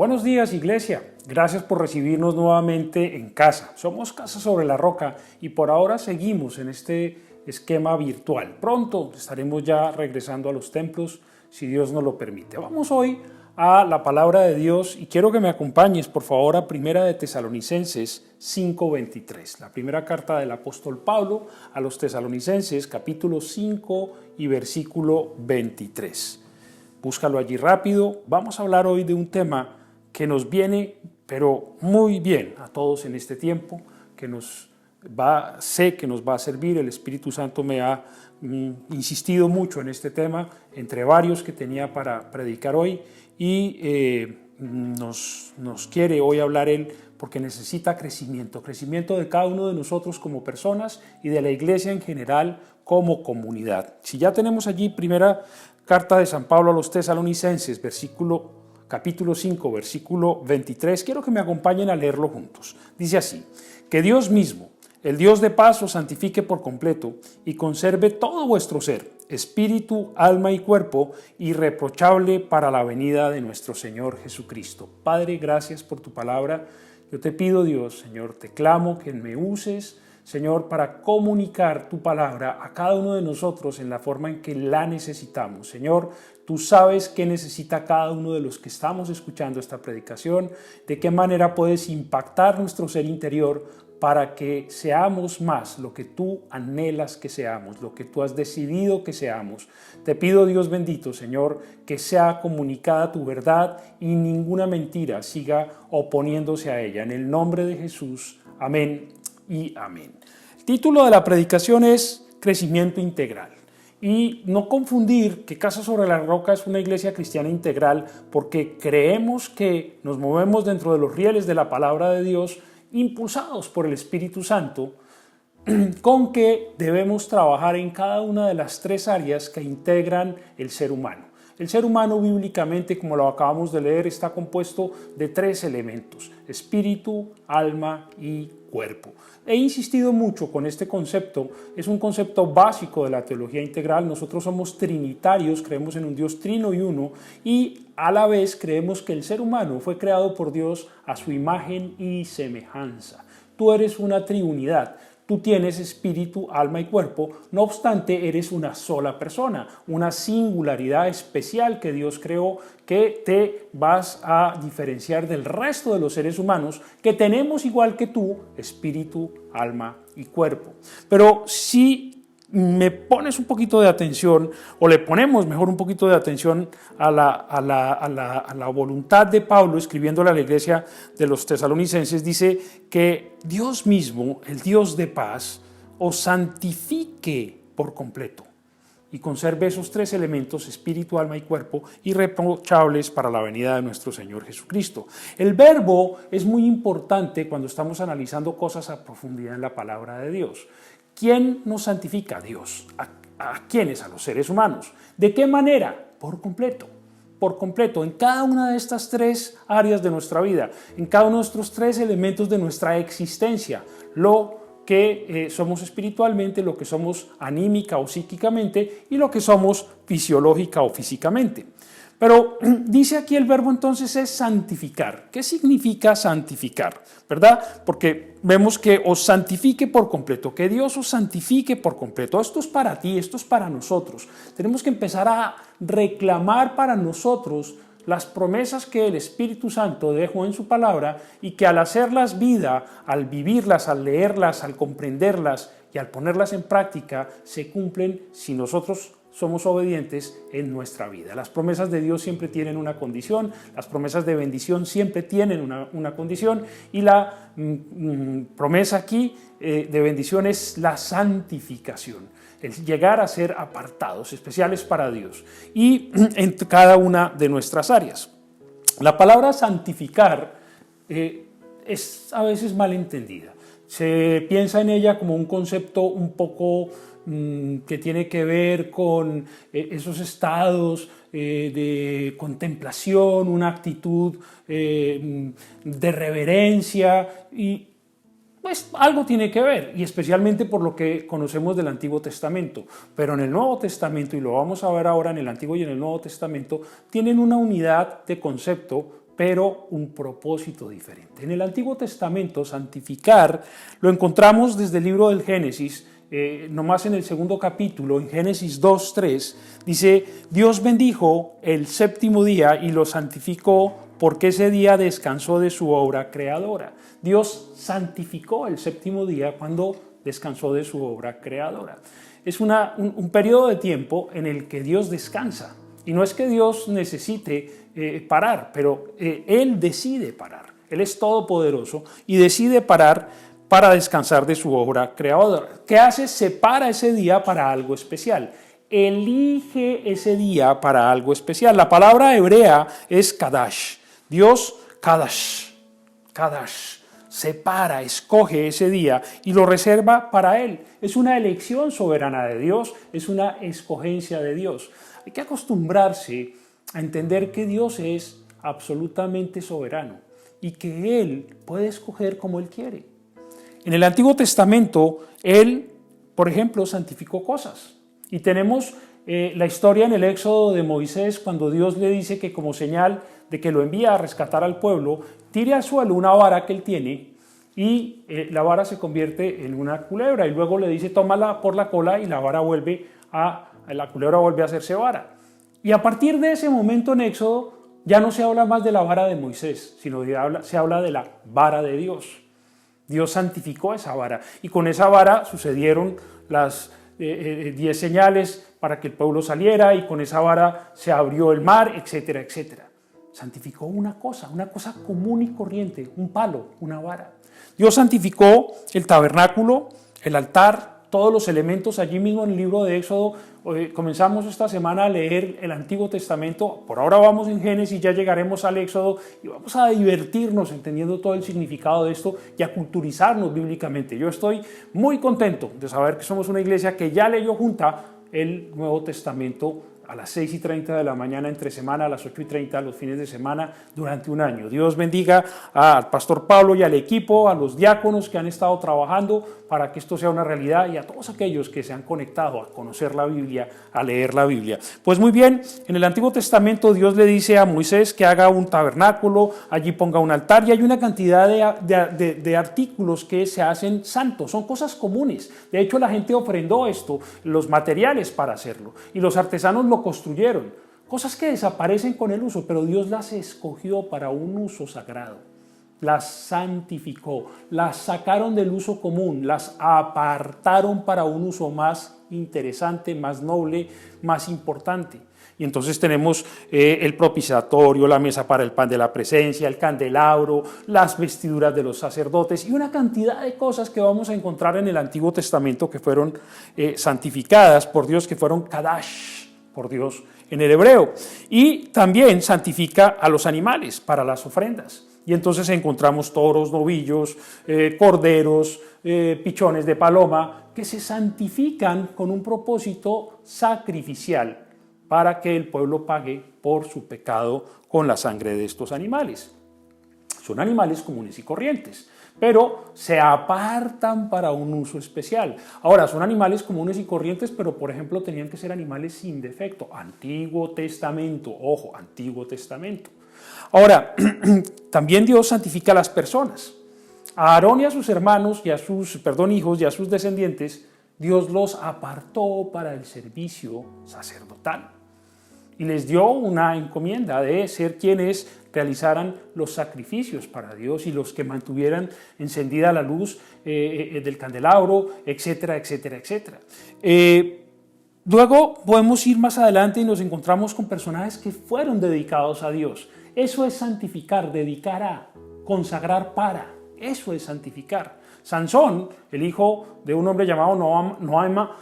Buenos días, iglesia. Gracias por recibirnos nuevamente en casa. Somos Casa sobre la Roca y por ahora seguimos en este esquema virtual. Pronto estaremos ya regresando a los templos, si Dios nos lo permite. Vamos hoy a la palabra de Dios y quiero que me acompañes, por favor, a Primera de Tesalonicenses 5:23. La primera carta del apóstol Pablo a los Tesalonicenses, capítulo 5 y versículo 23. Búscalo allí rápido. Vamos a hablar hoy de un tema que nos viene, pero muy bien a todos en este tiempo, sé que nos va a servir. El Espíritu Santo me ha insistido mucho en este tema, entre varios que tenía para predicar hoy, y nos quiere hoy hablar Él porque necesita crecimiento de cada uno de nosotros como personas y de la iglesia en general como comunidad. Si ya tenemos allí primera carta de San Pablo a los Tesalonicenses, capítulo 5, versículo 23, quiero que me acompañen a leerlo juntos. Dice así: que Dios mismo, el Dios de paz, os santifique por completo y conserve todo vuestro ser, espíritu, alma y cuerpo, irreprochable para la venida de nuestro Señor Jesucristo. Padre, gracias por tu palabra. Yo te pido, Dios, Señor, te clamo que me uses, Señor, para comunicar tu palabra a cada uno de nosotros en la forma en que la necesitamos. Señor, tú sabes qué necesita cada uno de los que estamos escuchando esta predicación, de qué manera puedes impactar nuestro ser interior para que seamos más lo que tú anhelas que seamos, lo que tú has decidido que seamos. Te pido, Dios bendito, Señor, que sea comunicada tu verdad y ninguna mentira siga oponiéndose a ella. En el nombre de Jesús, amén y amén. El título de la predicación es Crecimiento Integral. Y no confundir que Casa sobre la Roca es una iglesia cristiana integral, porque creemos que nos movemos dentro de los rieles de la palabra de Dios, impulsados por el Espíritu Santo, con que debemos trabajar en cada una de las tres áreas que integran el ser humano. El ser humano bíblicamente, como lo acabamos de leer, está compuesto de tres elementos: espíritu, alma y cuerpo. He insistido mucho con este concepto, es un concepto básico de la teología integral. Nosotros somos trinitarios, creemos en un Dios trino y uno, y a la vez creemos que el ser humano fue creado por Dios a su imagen y semejanza. Tú eres una triunidad. Tú tienes espíritu, alma y cuerpo, no obstante eres una sola persona, una singularidad especial que Dios creó, que te vas a diferenciar del resto de los seres humanos que tenemos, igual que tú, espíritu, alma y cuerpo. Pero si me pones un poquito de atención, o le ponemos mejor un poquito de atención a la voluntad de Pablo escribiéndole a la iglesia de los tesalonicenses, dice que Dios mismo, el Dios de paz, os santifique por completo y conserve esos tres elementos, espíritu, alma y cuerpo, irreprochables para la venida de nuestro Señor Jesucristo. El verbo es muy importante cuando estamos analizando cosas a profundidad en la palabra de Dios. ¿Quién nos santifica? Dios. ¿A quiénes? A los seres humanos. ¿De qué manera? Por completo. Por completo, en cada una de estas tres áreas de nuestra vida, en cada uno de estos tres elementos de nuestra existencia, lo que somos espiritualmente, lo que somos anímica o psíquicamente y lo que somos fisiológica o físicamente. Pero dice aquí el verbo entonces es santificar. ¿Qué significa santificar? ¿Verdad? Porque vemos que os santifique por completo, que Dios os santifique por completo. Esto es para ti, esto es para nosotros. Tenemos que empezar a reclamar para nosotros las promesas que el Espíritu Santo dejó en su palabra y que al hacerlas vida, al vivirlas, al leerlas, al comprenderlas y al ponerlas en práctica, se cumplen si nosotros somos obedientes en nuestra vida. Las promesas de Dios siempre tienen una condición, las promesas de bendición siempre tienen una condición, y la promesa aquí de bendición es la santificación, el llegar a ser apartados, especiales para Dios, y en cada una de nuestras áreas. La palabra santificar es a veces mal entendida. Se piensa en ella como un concepto un poco que tiene que ver con esos estados de contemplación, una actitud de reverencia, y pues algo tiene que ver, y especialmente por lo que conocemos del Antiguo Testamento. Pero en el Nuevo Testamento, y lo vamos a ver ahora en el Antiguo y en el Nuevo Testamento, tienen una unidad de concepto, pero un propósito diferente. En el Antiguo Testamento, santificar lo encontramos desde el libro del Génesis, nomás en el segundo capítulo, en Génesis 2:3, dice: Dios bendijo el séptimo día y lo santificó porque ese día descansó de su obra creadora. Dios santificó el séptimo día cuando descansó de su obra creadora. Es un periodo de tiempo en el que Dios descansa. Y no es que Dios necesite parar, pero Él decide parar. Él es todopoderoso y decide parar para descansar de su obra creadora. ¿Qué hace? Separa ese día para algo especial. Elige ese día para algo especial. La palabra hebrea es Kadash. Dios, Kadash, separa, escoge ese día y lo reserva para Él. Es una elección soberana de Dios, es una escogencia de Dios. Hay que acostumbrarse a entender que Dios es absolutamente soberano y que Él puede escoger como Él quiere. En el Antiguo Testamento, Él, por ejemplo, santificó cosas. Y tenemos la historia en el Éxodo de Moisés, cuando Dios le dice que como señal de que lo envía a rescatar al pueblo, tire al suelo una vara que él tiene y la vara se convierte en una culebra. Y luego le dice: tómala por la cola, y la culebra vuelve a hacerse vara. Y a partir de ese momento en Éxodo ya no se habla más de la vara de Moisés, sino se habla de la vara de Dios. Dios santificó esa vara y con esa vara sucedieron las 10 señales para que el pueblo saliera, y con esa vara se abrió el mar, etcétera, etcétera. Santificó una cosa común y corriente, un palo, una vara. Dios santificó el tabernáculo, el altar, todos los elementos. Allí mismo en el libro de Éxodo comenzamos esta semana a leer el Antiguo Testamento. Por ahora vamos en Génesis, ya llegaremos al Éxodo y vamos a divertirnos entendiendo todo el significado de esto y a culturizarnos bíblicamente. Yo estoy muy contento de saber que somos una iglesia que ya leyó junta el Nuevo Testamento a las 6:30 de la mañana entre semana, a las 8:30 los fines de semana, durante un año. Dios bendiga al pastor Pablo y al equipo, a los diáconos que han estado trabajando para que esto sea una realidad, y a todos aquellos que se han conectado a conocer la Biblia, a leer la Biblia. Pues muy bien, en el Antiguo Testamento Dios le dice a Moisés que haga un tabernáculo, allí ponga un altar, y hay una cantidad de artículos que se hacen santos, son cosas comunes. De hecho, la gente ofrendó esto, los materiales para hacerlo, y los artesanos lo construyeron, cosas que desaparecen con el uso, pero Dios las escogió para un uso sagrado, las santificó, las sacaron del uso común, las apartaron para un uso más interesante, más noble, más importante. Y entonces tenemos el propiciatorio, la mesa para el pan de la presencia, el candelabro, las vestiduras de los sacerdotes y una cantidad de cosas que vamos a encontrar en el Antiguo Testamento que fueron santificadas por Dios, que fueron Kadash por Dios en el hebreo. Y también santifica a los animales para las ofrendas. Y entonces encontramos toros, novillos, corderos, pichones de paloma, que se santifican con un propósito sacrificial para que el pueblo pague por su pecado con la sangre de estos animales. Son animales comunes y corrientes, pero se apartan para un uso especial. Ahora, son animales comunes y corrientes, pero por ejemplo tenían que ser animales sin defecto. Antiguo Testamento, ojo, Antiguo Testamento. Ahora, también Dios santifica a las personas. A Aarón y a sus hermanos, y a sus, hijos y a sus descendientes, Dios los apartó para el servicio sacerdotal. Y les dio una encomienda de ser quienes realizaran los sacrificios para Dios y los que mantuvieran encendida la luz del candelabro, etcétera, etcétera, etcétera. Luego podemos ir más adelante y nos encontramos con personajes que fueron dedicados a Dios. Eso es santificar, dedicar a, consagrar para. Eso es santificar. Sansón, el hijo de un hombre llamado Noama,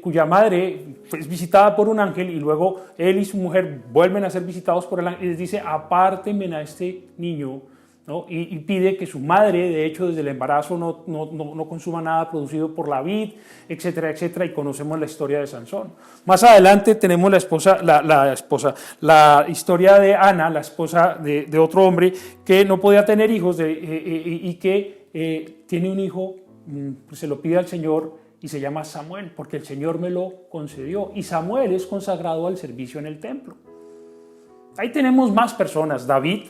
cuya madre es visitada por un ángel, y luego él y su mujer vuelven a ser visitados por el ángel, y les dice: apártenme a este niño, ¿no? Y pide que su madre, de hecho, desde el embarazo no consuma nada producido por la vid, etcétera, etcétera, y conocemos la historia de Sansón. Más adelante tenemos la historia de Ana, la esposa de otro hombre que no podía tener hijos y que tiene un hijo, se lo pide al Señor, y se llama Samuel, porque el Señor me lo concedió. Y Samuel es consagrado al servicio en el templo. Ahí tenemos más personas. David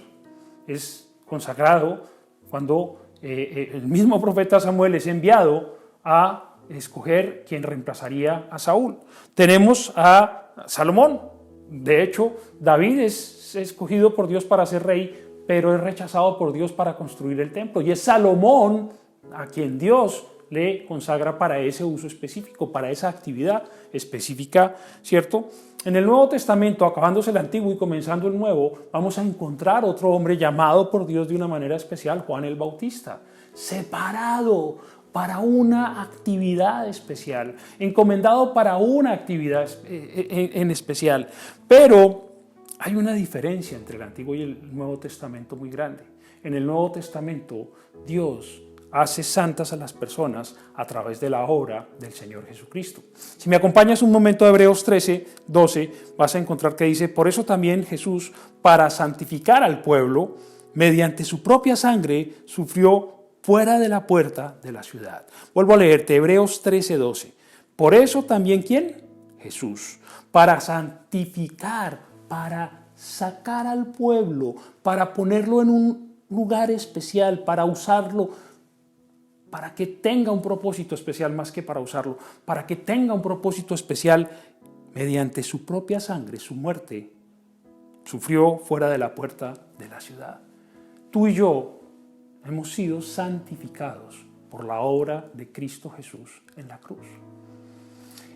es consagrado cuando el mismo profeta Samuel es enviado a escoger quién reemplazaría a Saúl. Tenemos a Salomón. De hecho, David es escogido por Dios para ser rey, pero es rechazado por Dios para construir el templo. Y es Salomón a quien Dios le consagra para ese uso específico, para esa actividad específica, ¿cierto? En el Nuevo Testamento, acabándose el Antiguo y comenzando el Nuevo, vamos a encontrar otro hombre llamado por Dios de una manera especial, Juan el Bautista, separado para una actividad especial, encomendado para una actividad en especial. Pero hay una diferencia entre el Antiguo y el Nuevo Testamento muy grande. En el Nuevo Testamento, Dios hace santas a las personas a través de la obra del Señor Jesucristo. Si me acompañas un momento a Hebreos 13, 12, vas a encontrar que dice: por eso también Jesús, para santificar al pueblo, mediante su propia sangre, sufrió fuera de la puerta de la ciudad. Vuelvo a leerte, Hebreos 13, 12. Por eso también, ¿quién? Jesús, para santificar, para sacar al pueblo, para ponerlo en un lugar especial, para usarlo, para que tenga un propósito especial, más que para usarlo, para que tenga un propósito especial, mediante su propia sangre, su muerte, sufrió fuera de la puerta de la ciudad. Tú y yo hemos sido santificados por la obra de Cristo Jesús en la cruz.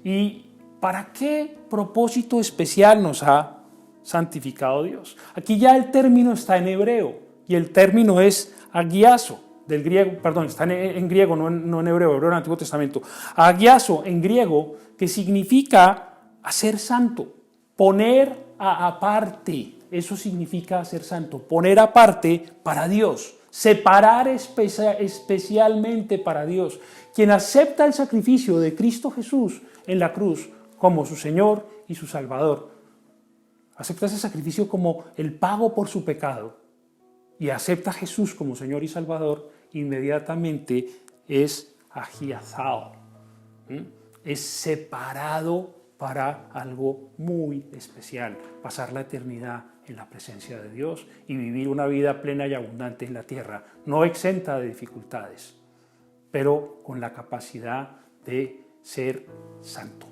¿Y para qué propósito especial nos ha santificado Dios? Aquí ya el término está en hebreo, y el término es agiazo, del griego, perdón, está en griego, no en hebreo, hebreo en el Antiguo Testamento. Agiazo en griego, que significa hacer santo, poner aparte, eso significa hacer santo, poner aparte para Dios, separar especialmente para Dios. Quien acepta el sacrificio de Cristo Jesús en la cruz como su Señor y su Salvador, acepta ese sacrificio como el pago por su pecado, y acepta a Jesús como Señor y Salvador, inmediatamente es agiazado, es separado para algo muy especial, pasar la eternidad en la presencia de Dios y vivir una vida plena y abundante en la tierra, no exenta de dificultades, pero con la capacidad de ser santo.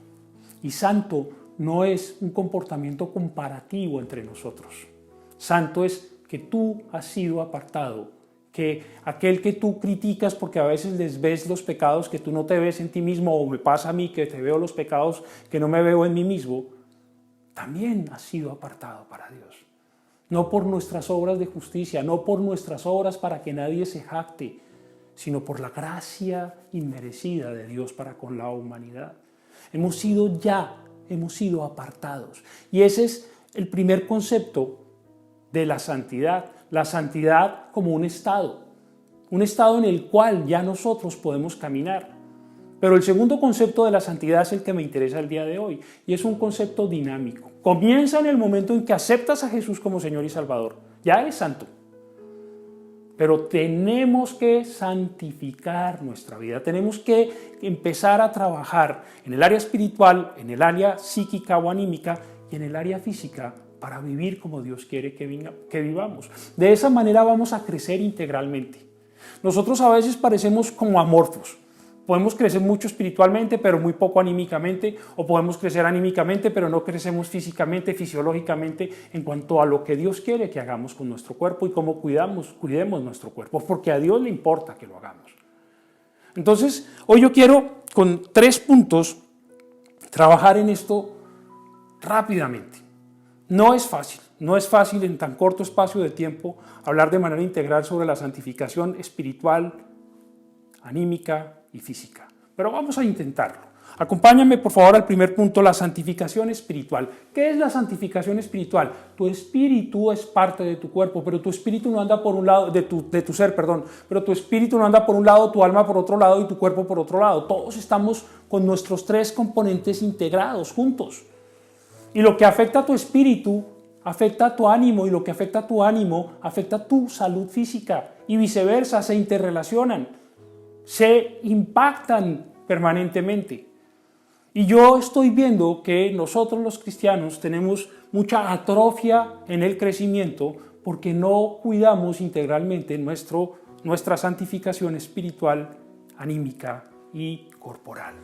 Y santo no es un comportamiento comparativo entre nosotros. Santo es que tú has sido apartado, que aquel que tú criticas porque a veces les ves los pecados que tú no te ves en ti mismo, o me pasa a mí que te veo los pecados que no me veo en mí mismo, también has sido apartado para Dios. No por nuestras obras de justicia, no por nuestras obras para que nadie se jacte, sino por la gracia inmerecida de Dios para con la humanidad. Hemos sido apartados. Y ese es el primer concepto de la santidad como un estado en el cual ya nosotros podemos caminar. Pero el segundo concepto de la santidad es el que me interesa el día de hoy, y es un concepto dinámico. Comienza en el momento en que aceptas a Jesús como Señor y Salvador, ya eres santo. Pero tenemos que santificar nuestra vida, tenemos que empezar a trabajar en el área espiritual, en el área psíquica o anímica y en el área física, para vivir como Dios quiere que vivamos. De esa manera vamos a crecer integralmente. Nosotros a veces parecemos como amorfos. Podemos crecer mucho espiritualmente, pero muy poco anímicamente, o podemos crecer anímicamente, pero no crecemos físicamente, fisiológicamente, en cuanto a lo que Dios quiere que hagamos con nuestro cuerpo y cómo cuidemos nuestro cuerpo, porque a Dios le importa que lo hagamos. Entonces, hoy yo quiero, con 3 puntos, trabajar en esto rápidamente. No es fácil en tan corto espacio de tiempo hablar de manera integral sobre la santificación espiritual, anímica y física, pero vamos a intentarlo. Acompáñame por favor al primer punto, la santificación espiritual. ¿Qué es la santificación espiritual? Tu espíritu es parte de tu cuerpo, pero tu espíritu no anda por un lado, de tu ser, pero tu espíritu no anda por un lado, tu alma por otro lado y tu cuerpo por otro lado. Todos estamos con nuestros 3 componentes integrados juntos. Y lo que afecta a tu espíritu afecta a tu ánimo, y lo que afecta a tu ánimo afecta a tu salud física, y viceversa, se interrelacionan, se impactan permanentemente. Y yo estoy viendo que nosotros los cristianos tenemos mucha atrofia en el crecimiento porque no cuidamos integralmente nuestra santificación espiritual, anímica y corporal.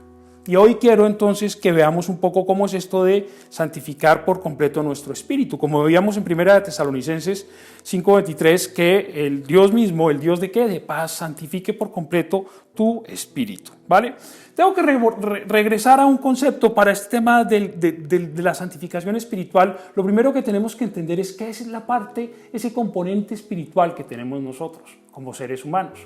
Y hoy quiero entonces que veamos un poco cómo es esto de santificar por completo nuestro espíritu. Como veíamos en 1 Tesalonicenses 5:23, que el Dios mismo, el Dios de ¿qué? De paz, santifique por completo tu espíritu, ¿vale? Tengo que regresar a un concepto para este tema de la santificación espiritual. Lo primero que tenemos que entender es qué es la parte, ese componente espiritual que tenemos nosotros como seres humanos.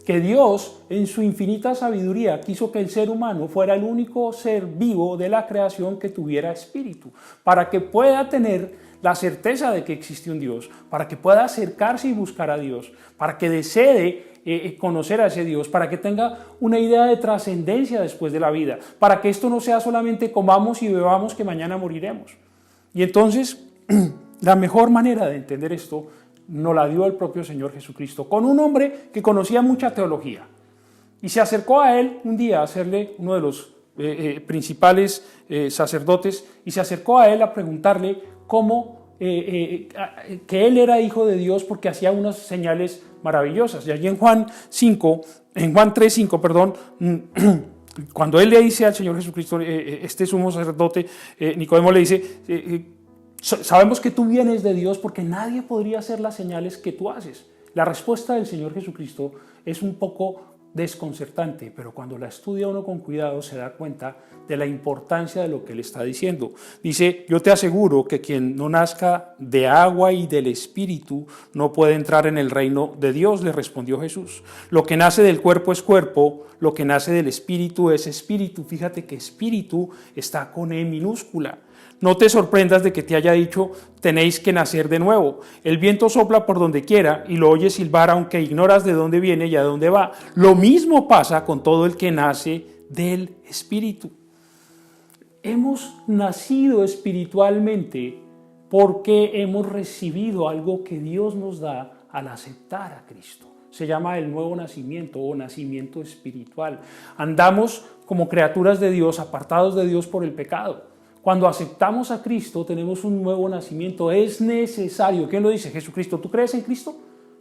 Que Dios, en su infinita sabiduría, quiso que el ser humano fuera el único ser vivo de la creación que tuviera espíritu, para que pueda tener la certeza de que existe un Dios, para que pueda acercarse y buscar a Dios, para que desee conocer a ese Dios, para que tenga una idea de trascendencia después de la vida, para que esto no sea solamente comamos y bebamos que mañana moriremos. Y entonces, la mejor manera de entender esto nos la dio el propio Señor Jesucristo, con un hombre que conocía mucha teología. Y se acercó a él un día a hacerle uno de los principales sacerdotes, y se acercó a él a preguntarle cómo, que él era hijo de Dios porque hacía unas señales maravillosas. Y allí en Juan 3:5, perdón, cuando él le dice al Señor Jesucristo, este sumo sacerdote, Nicodemo le dice, sabemos que tú vienes de Dios porque nadie podría hacer las señales que tú haces. La respuesta del Señor Jesucristo es un poco desconcertante, pero cuando la estudia uno con cuidado se da cuenta de la importancia de lo que Él está diciendo. Dice, yo te aseguro que quien no nazca de agua y del Espíritu no puede entrar en el reino de Dios, le respondió Jesús. Lo que nace del cuerpo es cuerpo, lo que nace del Espíritu es espíritu. Fíjate que espíritu está con E minúscula. No te sorprendas de que te haya dicho, tenéis que nacer de nuevo. El viento sopla por donde quiera y lo oyes silbar aunque ignoras de dónde viene y a dónde va. Lo mismo pasa con todo el que nace del Espíritu. Hemos nacido espiritualmente porque hemos recibido algo que Dios nos da al aceptar a Cristo. Se llama el nuevo nacimiento o nacimiento espiritual. Andamos como criaturas de Dios, apartados de Dios por el pecado. Cuando aceptamos a Cristo, tenemos un nuevo nacimiento. Es necesario. ¿Quién lo dice? Jesucristo. ¿Tú crees en Cristo?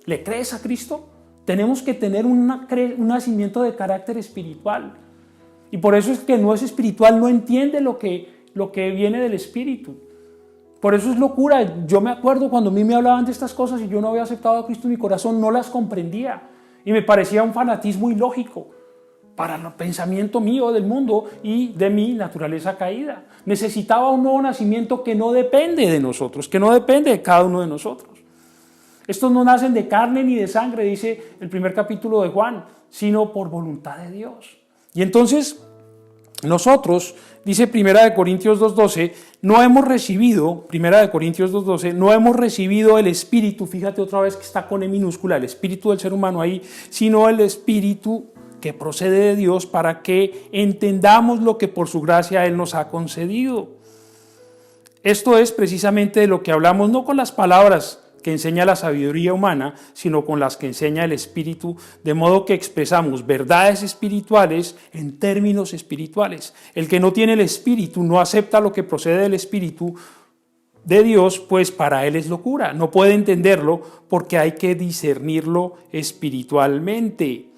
¿Le crees a Cristo? Tenemos que tener un nacimiento de carácter espiritual. Y por eso es que no es espiritual, no entiende lo que viene del Espíritu. Por eso es locura. Yo me acuerdo cuando a mí me hablaban de estas cosas y yo no había aceptado a Cristo en mi corazón, no las comprendía. Y me parecía un fanatismo ilógico para el pensamiento mío del mundo y de mi naturaleza caída. Necesitaba un nuevo nacimiento que no depende de nosotros, que no depende de cada uno de nosotros. Estos no nacen de carne ni de sangre, dice el primer capítulo de Juan, sino por voluntad de Dios. Y entonces nosotros, dice 1 Corintios 2:12, no hemos recibido, 1 Corintios 2:12, no hemos recibido el Espíritu, fíjate otra vez que está con E minúscula, el Espíritu del ser humano ahí, sino el Espíritu que procede de Dios para que entendamos lo que por su gracia Él nos ha concedido. Esto es precisamente de lo que hablamos, no con las palabras que enseña la sabiduría humana, sino con las que enseña el Espíritu, de modo que expresamos verdades espirituales en términos espirituales. El que no tiene el Espíritu no acepta lo que procede del Espíritu de Dios, pues para él es locura. No puede entenderlo porque hay que discernirlo espiritualmente.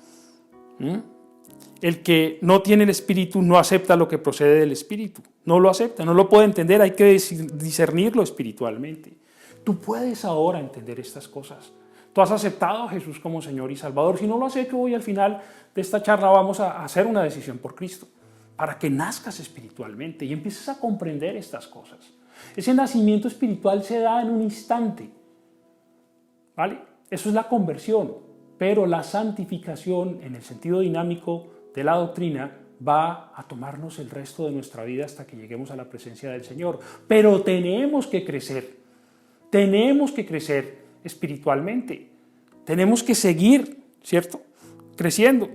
El que no tiene el Espíritu no acepta lo que procede del Espíritu. No lo acepta, no lo puede entender, hay que discernirlo espiritualmente. Tú puedes ahora entender estas cosas. Tú has aceptado a Jesús como Señor y Salvador. Si no lo has hecho, hoy al final de esta charla vamos a hacer una decisión por Cristo, para que nazcas espiritualmente y empieces a comprender estas cosas. Ese nacimiento espiritual se da en un instante, ¿vale? Eso es la conversión, pero la santificación en el sentido dinámico de la doctrina va a tomarnos el resto de nuestra vida hasta que lleguemos a la presencia del Señor. Pero tenemos que crecer espiritualmente, tenemos que seguir, ¿cierto? Creciendo.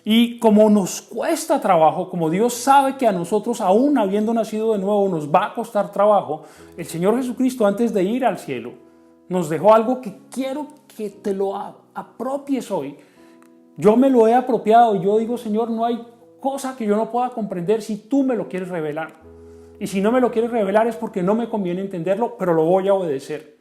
Y como nos cuesta trabajo, como Dios sabe que a nosotros, aún habiendo nacido de nuevo, nos va a costar trabajo, el Señor Jesucristo, antes de ir al cielo, nos dejó algo que quiero que te lo apropies hoy. Yo me lo he apropiado y yo digo, Señor, no hay cosa que yo no pueda comprender si tú me lo quieres revelar. Y si no me lo quieres revelar es porque no me conviene entenderlo, pero lo voy a obedecer.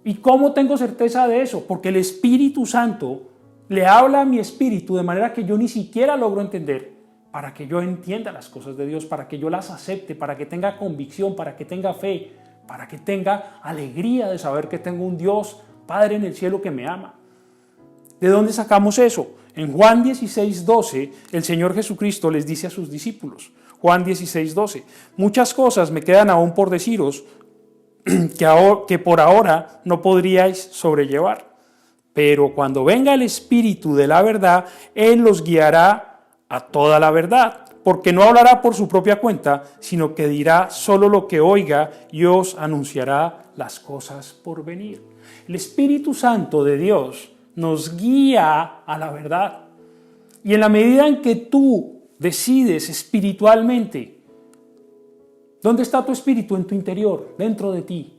¿Y cómo tengo certeza de eso? Porque el Espíritu Santo le habla a mi espíritu de manera que yo ni siquiera logro entender, para que yo entienda las cosas de Dios, para que yo las acepte, para que tenga convicción, para que tenga fe, para que tenga alegría de saber que tengo un Dios, Padre en el cielo, que me ama. ¿De dónde sacamos eso? En Juan 16:12, el Señor Jesucristo les dice a sus discípulos, Juan 16:12, muchas cosas me quedan aún por deciros que por ahora no podríais sobrellevar. Pero cuando venga el Espíritu de la verdad, Él los guiará a toda la verdad, porque no hablará por su propia cuenta, sino que dirá solo lo que oiga y os anunciará las cosas por venir. El Espíritu Santo de Dios nos guía a la verdad. Y en la medida en que tú decides espiritualmente, ¿dónde está tu espíritu? En tu interior, dentro de ti.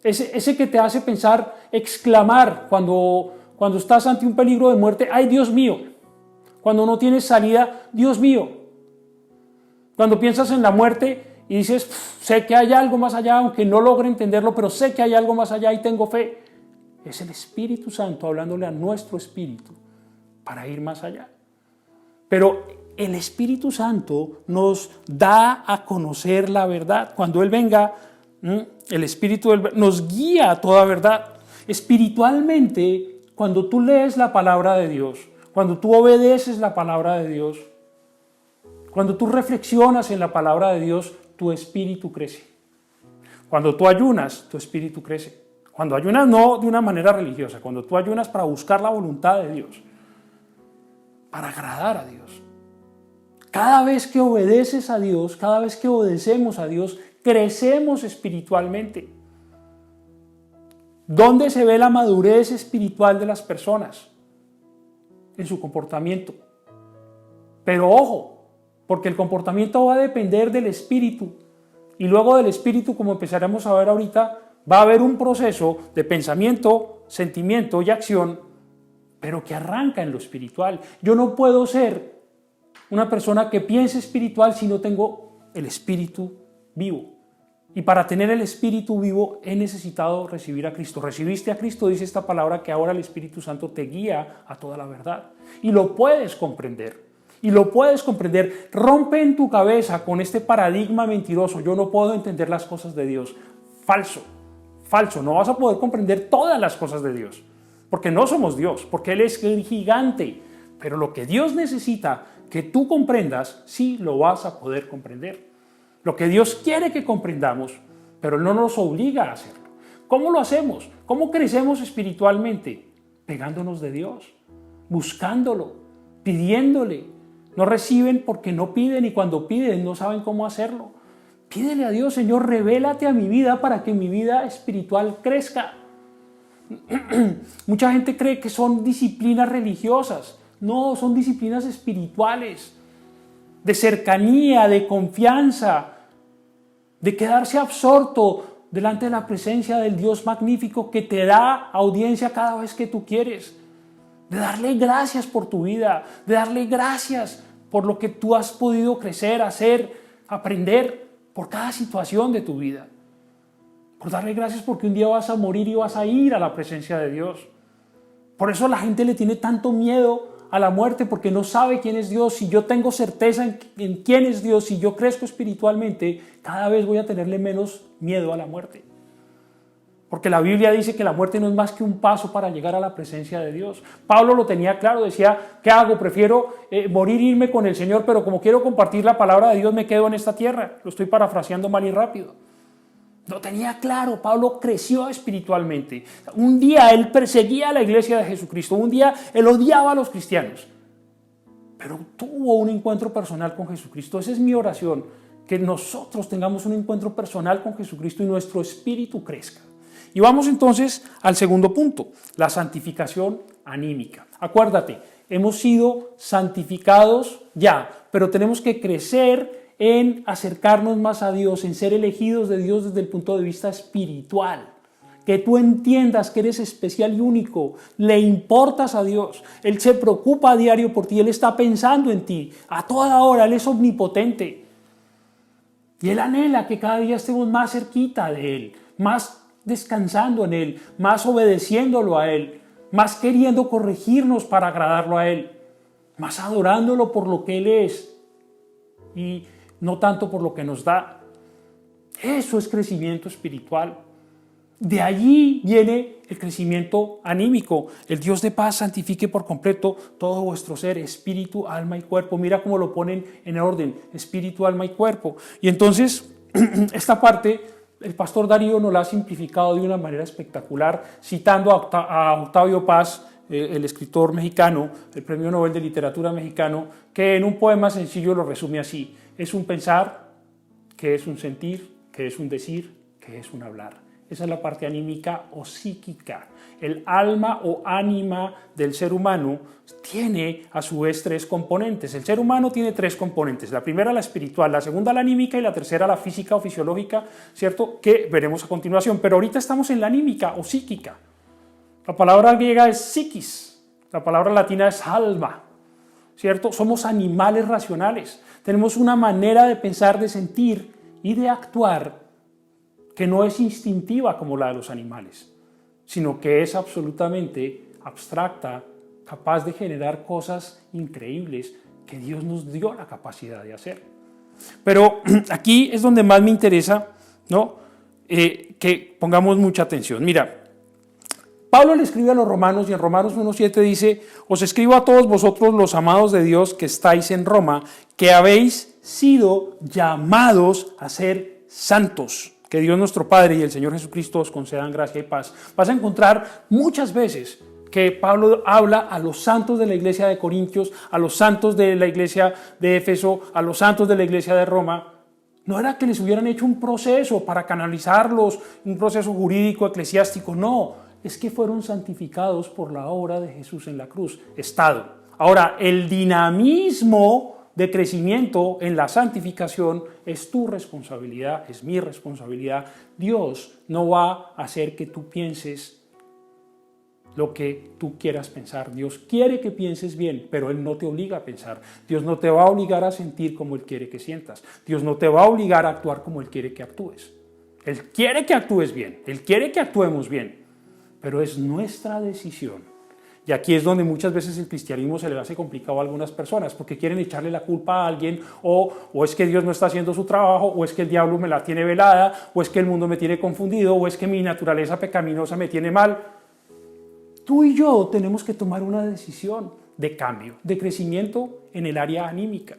Ese que te hace pensar, exclamar cuando estás ante un peligro de muerte, ¡ay, Dios mío! Cuando no tienes salida, ¡Dios mío! Cuando piensas en la muerte y dices, sé que hay algo más allá, aunque no logre entenderlo, pero sé que hay algo más allá y tengo fe. Es el Espíritu Santo hablándole a nuestro espíritu para ir más allá. Pero el Espíritu Santo nos da a conocer la verdad. Cuando Él venga, el Espíritu nos guía a toda verdad. Espiritualmente, cuando tú lees la palabra de Dios, cuando tú obedeces la palabra de Dios, cuando tú reflexionas en la palabra de Dios, tu espíritu crece. Cuando tú ayunas, tu espíritu crece. Cuando ayunas no de una manera religiosa, cuando tú ayunas para buscar la voluntad de Dios, para agradar a Dios. Cada vez que obedeces a Dios, cada vez que obedecemos a Dios, crecemos espiritualmente. ¿Dónde se ve la madurez espiritual de las personas? En su comportamiento. Pero ojo, porque el comportamiento va a depender del espíritu. Y luego del espíritu, como empezaremos a ver ahorita, va a haber un proceso de pensamiento, sentimiento y acción, pero que arranca en lo espiritual. Yo no puedo ser una persona que piense espiritual si no tengo el espíritu vivo. Y para tener el espíritu vivo he necesitado recibir a Cristo. Recibiste a Cristo, dice esta palabra, que ahora el Espíritu Santo te guía a toda la verdad. Y lo puedes comprender. Y lo puedes comprender. Rompe en tu cabeza con este paradigma mentiroso. Yo no puedo entender las cosas de Dios. Falso. Falso. No vas a poder comprender todas las cosas de Dios. Porque no somos Dios. Porque Él es el gigante. Pero lo que Dios necesita que tú comprendas, sí lo vas a poder comprender. Lo que Dios quiere que comprendamos, pero Él no nos obliga a hacerlo. ¿Cómo lo hacemos? ¿Cómo crecemos espiritualmente? Pegándonos de Dios, buscándolo, pidiéndole. No reciben porque no piden y cuando piden no saben cómo hacerlo. Pídele a Dios, Señor, revélate a mi vida para que mi vida espiritual crezca. Mucha gente cree que son disciplinas religiosas. No, son disciplinas espirituales, de cercanía, de confianza, de quedarse absorto delante de la presencia del Dios magnífico que te da audiencia cada vez que tú quieres, de darle gracias por tu vida, de darle gracias por lo que tú has podido crecer, hacer, aprender por cada situación de tu vida, por darle gracias porque un día vas a morir y vas a ir a la presencia de Dios. Por eso la gente le tiene tanto miedo a la muerte, porque no sabe quién es Dios. Si yo tengo certeza en quién es Dios, si yo crezco espiritualmente, cada vez voy a tenerle menos miedo a la muerte. Porque la Biblia dice que la muerte no es más que un paso para llegar a la presencia de Dios. Pablo lo tenía claro, decía, ¿qué hago? Prefiero morir e irme con el Señor, pero como quiero compartir la palabra de Dios, me quedo en esta tierra. Lo estoy parafraseando mal y rápido. Lo tenía claro, Pablo creció espiritualmente. Un día él perseguía a la iglesia de Jesucristo, un día él odiaba a los cristianos, pero tuvo un encuentro personal con Jesucristo. Esa es mi oración, que nosotros tengamos un encuentro personal con Jesucristo y nuestro espíritu crezca. Y vamos entonces al segundo punto, la santificación anímica. Acuérdate, hemos sido santificados ya, pero tenemos que crecer en acercarnos más a Dios, en ser elegidos de Dios desde el punto de vista espiritual. que tú entiendas que eres especial y único, le importas a Dios, Él se preocupa a diario por ti, Él está pensando en ti, a toda hora, Él es omnipotente. Y Él anhela que cada día estemos más cerquita de Él, más descansando en Él, más obedeciéndolo a Él, más queriendo corregirnos para agradarlo a Él, más adorándolo por lo que Él es y no tanto por lo que nos da. Eso es crecimiento espiritual. De allí viene el crecimiento anímico. El Dios de paz santifique por completo todo vuestro ser, espíritu, alma y cuerpo. Mira cómo lo ponen en orden, espíritu, alma y cuerpo. Y entonces, esta parte, el pastor Darío nos la ha simplificado de una manera espectacular, citando a Octavio Paz, el escritor mexicano, el Premio Nobel de Literatura mexicano, que en un poema sencillo lo resume así: es un pensar, que es un sentir, que es un decir, que es un hablar. Esa es la parte anímica o psíquica. El alma o ánima del ser humano tiene a su vez tres componentes. El ser humano tiene tres componentes. La primera la espiritual, la segunda la anímica y la tercera la física o fisiológica, ¿cierto? Que veremos a continuación. Pero ahorita estamos en la anímica o psíquica. La palabra griega es psiquis, la palabra latina es alma, ¿cierto? Somos animales racionales. Tenemos una manera de pensar, de sentir y de actuar que no es instintiva como la de los animales, sino que es absolutamente abstracta, capaz de generar cosas increíbles que Dios nos dio la capacidad de hacer. Pero aquí es donde más me interesa, ¿no? Que pongamos mucha atención. Mira, Pablo le escribe a los romanos y en Romanos 1:7 dice: os escribo a todos vosotros los amados de Dios que estáis en Roma, que habéis sido llamados a ser santos. Que Dios nuestro Padre y el Señor Jesucristo os concedan gracia y paz. Vas a encontrar muchas veces que Pablo habla a los santos de la iglesia de Corintios, a los santos de la iglesia de Éfeso, a los santos de la iglesia de Roma. No era que les hubieran hecho un proceso para canalizarlos, un proceso jurídico, eclesiástico, no. Es que fueron santificados por la obra de Jesús en la cruz. Estado. Ahora, el dinamismo de crecimiento en la santificación es tu responsabilidad, es mi responsabilidad. Dios no va a hacer que tú pienses lo que tú quieras pensar. Dios quiere que pienses bien, pero Él no te obliga a pensar. Dios no te va a obligar a sentir como Él quiere que sientas. Dios no te va a obligar a actuar como Él quiere que actúes. Él quiere que actúes bien, Él quiere que actuemos bien, pero es nuestra decisión. Y aquí es donde muchas veces el cristianismo se le hace complicado a algunas personas, porque quieren echarle la culpa a alguien, o es que Dios no está haciendo su trabajo, o es que el diablo me la tiene velada, o es que el mundo me tiene confundido, o es que mi naturaleza pecaminosa me tiene mal. Tú y yo tenemos que tomar una decisión de cambio, de crecimiento en el área anímica.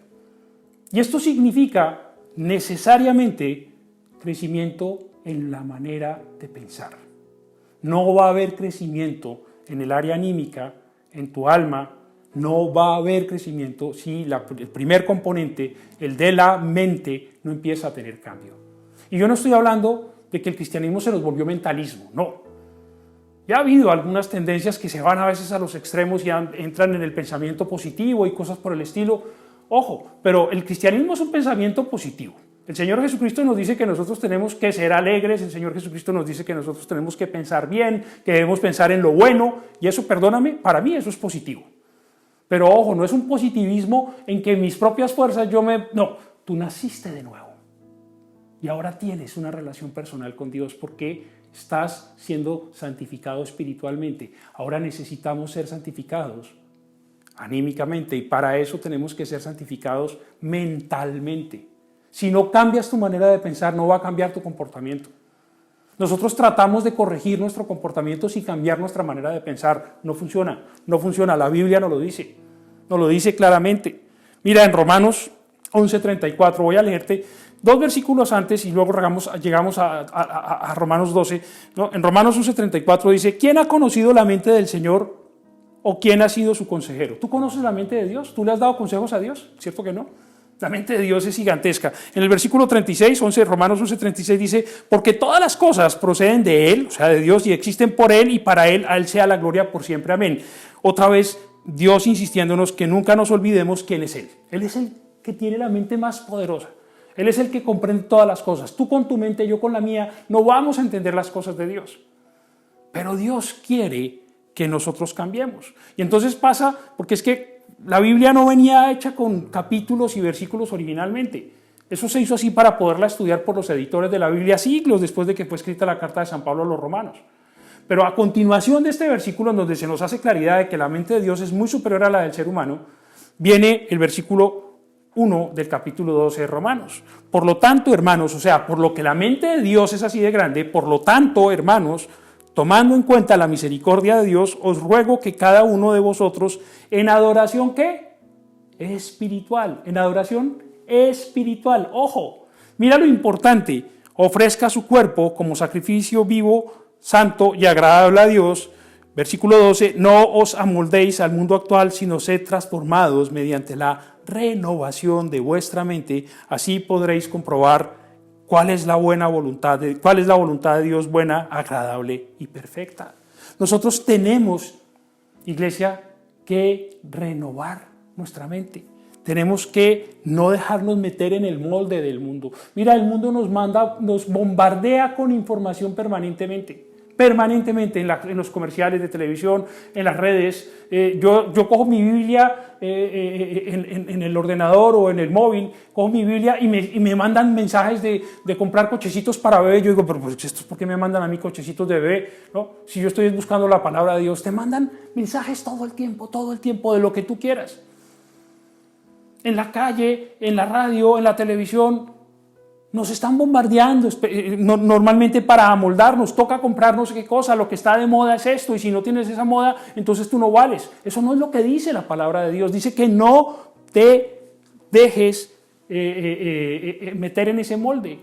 Y esto significa necesariamente crecimiento en la manera de pensar. No va a haber crecimiento en el área anímica, en tu alma, no va a haber crecimiento si el primer componente, el de la mente, no empieza a tener cambio. Y yo no estoy hablando de que el cristianismo se nos volvió mentalismo, no. Ya ha habido algunas tendencias que se van a veces a los extremos y entran en el pensamiento positivo y cosas por el estilo. Ojo, pero el cristianismo es un pensamiento positivo. El Señor Jesucristo nos dice que nosotros tenemos que ser alegres, el Señor Jesucristo nos dice que nosotros tenemos que pensar bien, que debemos pensar en lo bueno, y eso, perdóname, para mí eso es positivo. Pero ojo, no es un positivismo en que mis propias fuerzas No, tú naciste de nuevo y ahora tienes una relación personal con Dios porque estás siendo santificado espiritualmente. Ahora necesitamos ser santificados anímicamente y para eso tenemos que ser santificados mentalmente. Si no cambias tu manera de pensar, no va a cambiar tu comportamiento. Nosotros tratamos de corregir nuestro comportamiento sin cambiar nuestra manera de pensar. No funciona, no funciona. La Biblia nos lo dice claramente. Mira, en Romanos 11:34, voy a leerte 2 versículos antes y luego llegamos a Romanos 12. ¿No? En Romanos 11:34 dice: ¿quién ha conocido la mente del Señor o quién ha sido su consejero? ¿Tú conoces la mente de Dios? ¿Tú le has dado consejos a Dios? ¿Cierto que no? La mente de Dios es gigantesca. En el versículo 36, Romanos 11:36 dice: porque todas las cosas proceden de Él, o sea, de Dios, y existen por Él y para Él, a Él sea la gloria por siempre. Amén. Otra vez, Dios insistiéndonos que nunca nos olvidemos quién es Él. Él es el que tiene la mente más poderosa. Él es el que comprende todas las cosas. Tú con tu mente, yo con la mía, no vamos a entender las cosas de Dios. pero Dios quiere que nosotros cambiemos. Y entonces pasa, porque es que la Biblia no venía hecha con capítulos y versículos originalmente. Eso se hizo así para poderla estudiar por los editores de la Biblia siglos después de que fue escrita la carta de San Pablo a los romanos. Pero a continuación de este versículo, en donde se nos hace claridad de que la mente de Dios es muy superior a la del ser humano, viene el versículo 1 del capítulo 12 de Romanos. Por lo tanto, hermanos, o sea, por lo que la mente de Dios es así de grande, por lo tanto, hermanos, tomando en cuenta la misericordia de Dios, os ruego que cada uno de vosotros en adoración, ¿qué? Espiritual, en adoración espiritual. Ojo, mira lo importante, ofrezca su cuerpo como sacrificio vivo, santo y agradable a Dios. Versículo 12, no os amoldéis al mundo actual, sino sed transformados mediante la renovación de vuestra mente, así podréis comprobar cuál es la voluntad de Dios, buena, agradable y perfecta. Nosotros tenemos, iglesia, que renovar nuestra mente. Tenemos que no dejarnos meter en el molde del mundo. Mira, el mundo nos bombardea con información permanentemente en los comerciales de televisión, en las redes. Yo cojo mi Biblia en el ordenador o en el móvil, cojo mi Biblia y me mandan mensajes de comprar cochecitos para bebé. Yo digo, pero pues, ¿estos por qué me mandan a mí cochecitos de bebé? ¿No? Si yo estoy buscando la palabra de Dios, te mandan mensajes todo el tiempo, de lo que tú quieras. En la calle, en la radio, en la televisión, nos están bombardeando normalmente para amoldarnos. Toca comprar no sé qué cosa, lo que está de moda es esto, y si no tienes esa moda, entonces tú no vales. Eso no es lo que dice la palabra de Dios. Dice que no te dejes meter en ese molde.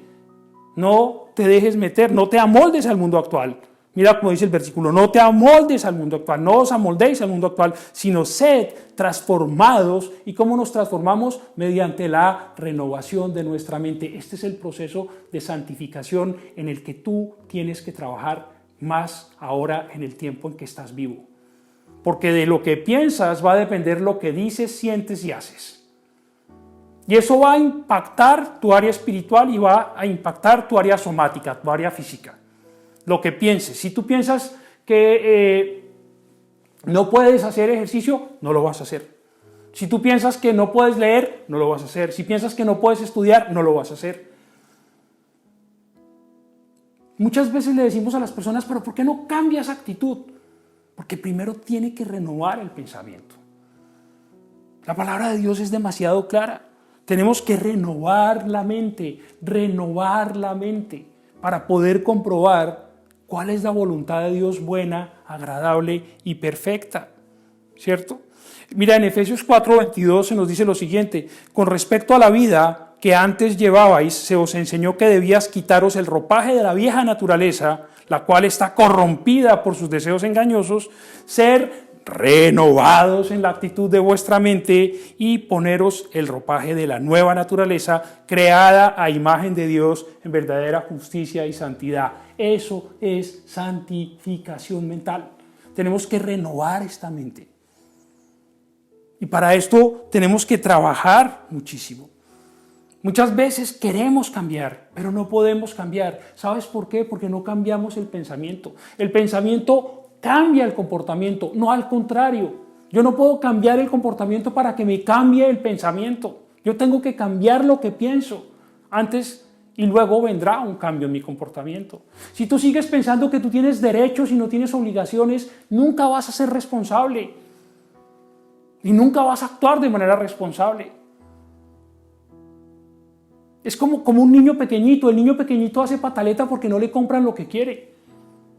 No te dejes meter, no te amoldes al mundo actual. Mira como dice el versículo, no te amoldes al mundo actual, no os amoldéis al mundo actual, sino sed transformados. ¿Y cómo nos transformamos? Mediante la renovación de nuestra mente. Este es el proceso de santificación en el que tú tienes que trabajar más ahora en el tiempo en que estás vivo. Porque de lo que piensas va a depender lo que dices, sientes y haces. Y eso va a impactar tu área espiritual y va a impactar tu área somática, tu área física. Lo que pienses. Si tú piensas que no puedes hacer ejercicio, no lo vas a hacer. Si tú piensas que no puedes leer, no lo vas a hacer. Si piensas que no puedes estudiar, no lo vas a hacer. Muchas veces le decimos a las personas, pero ¿por qué no cambias actitud? Porque primero tiene que renovar el pensamiento. La palabra de Dios es demasiado clara. Tenemos que renovar la mente para poder comprobar cuál es la voluntad de Dios buena, agradable y perfecta, ¿cierto? Mira, en Efesios 4:22 se nos dice lo siguiente: con respecto a la vida que antes llevabais, se os enseñó que debías quitaros el ropaje de la vieja naturaleza, la cual está corrompida por sus deseos engañosos, ser renovados en la actitud de vuestra mente y poneros el ropaje de la nueva naturaleza, creada a imagen de Dios en verdadera justicia y santidad. Eso es santificación mental. Tenemos que renovar esta mente. Y para esto tenemos que trabajar muchísimo. Muchas veces queremos cambiar, pero no podemos cambiar. ¿Sabes por qué? Porque no cambiamos el pensamiento. El pensamiento cambia el comportamiento, no al contrario. Yo no puedo cambiar el comportamiento para que me cambie el pensamiento. Yo tengo que cambiar lo que pienso antes y luego vendrá un cambio en mi comportamiento. Si tú sigues pensando que tú tienes derechos y no tienes obligaciones, nunca vas a ser responsable y nunca vas a actuar de manera responsable. Es como un niño pequeñito. El niño pequeñito hace pataleta porque no le compran lo que quiere.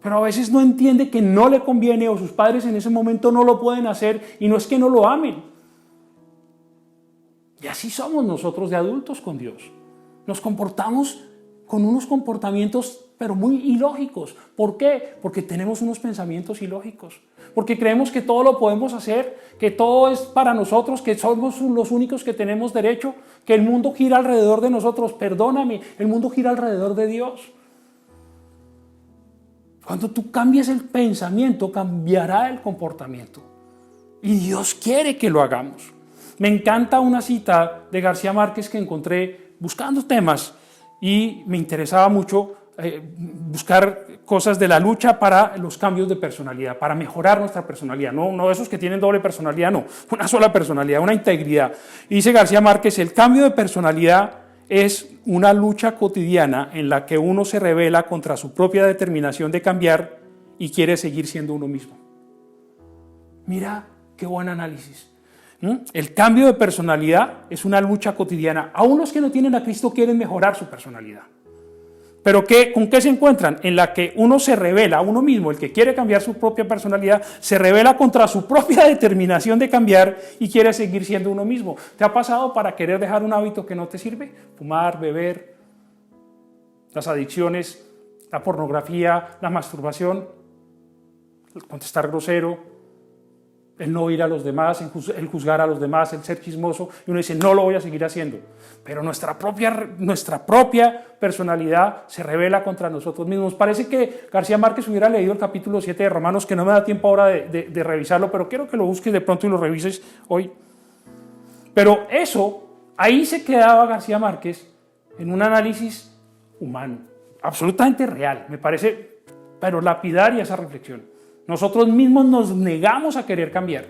Pero a veces no entiende que no le conviene o sus padres en ese momento no lo pueden hacer y no es que no lo amen. Y así somos nosotros de adultos con Dios. Nos comportamos con unos comportamientos pero muy ilógicos. ¿Por qué? Porque tenemos unos pensamientos ilógicos. Porque creemos que todo lo podemos hacer, que todo es para nosotros, que somos los únicos que tenemos derecho, que el mundo gira alrededor de nosotros. Perdóname, el mundo gira alrededor de Dios. Cuando tú cambias el pensamiento, cambiará el comportamiento. Y Dios quiere que lo hagamos. Me encanta una cita de García Márquez que encontré buscando temas y me interesaba mucho buscar cosas de la lucha para los cambios de personalidad, para mejorar nuestra personalidad, no esos que tienen doble personalidad, no, una sola personalidad, una integridad. Y dice García Márquez, el cambio de personalidad es una lucha cotidiana en la que uno se rebela contra su propia determinación de cambiar y quiere seguir siendo uno mismo. Mira qué buen análisis. El cambio de personalidad es una lucha cotidiana. Aún los que no tienen a Cristo quieren mejorar su personalidad. ¿Pero con qué se encuentran? En la que uno se rebela, uno mismo, el que quiere cambiar su propia personalidad, se rebela contra su propia determinación de cambiar y quiere seguir siendo uno mismo. ¿Te ha pasado para querer dejar un hábito que no te sirve? Fumar, beber, las adicciones, la pornografía, la masturbación, el contestar grosero, el no ir a los demás, el juzgar a los demás, el ser chismoso, y uno dice, no lo voy a seguir haciendo. Pero nuestra propia personalidad se rebela contra nosotros mismos. Parece que García Márquez hubiera leído el capítulo 7 de Romanos, que no me da tiempo ahora de revisarlo, pero quiero que lo busques de pronto y lo revises hoy. Pero eso, ahí se quedaba García Márquez en un análisis humano, absolutamente real, me parece, pero lapidaria esa reflexión. Nosotros mismos nos negamos a querer cambiar.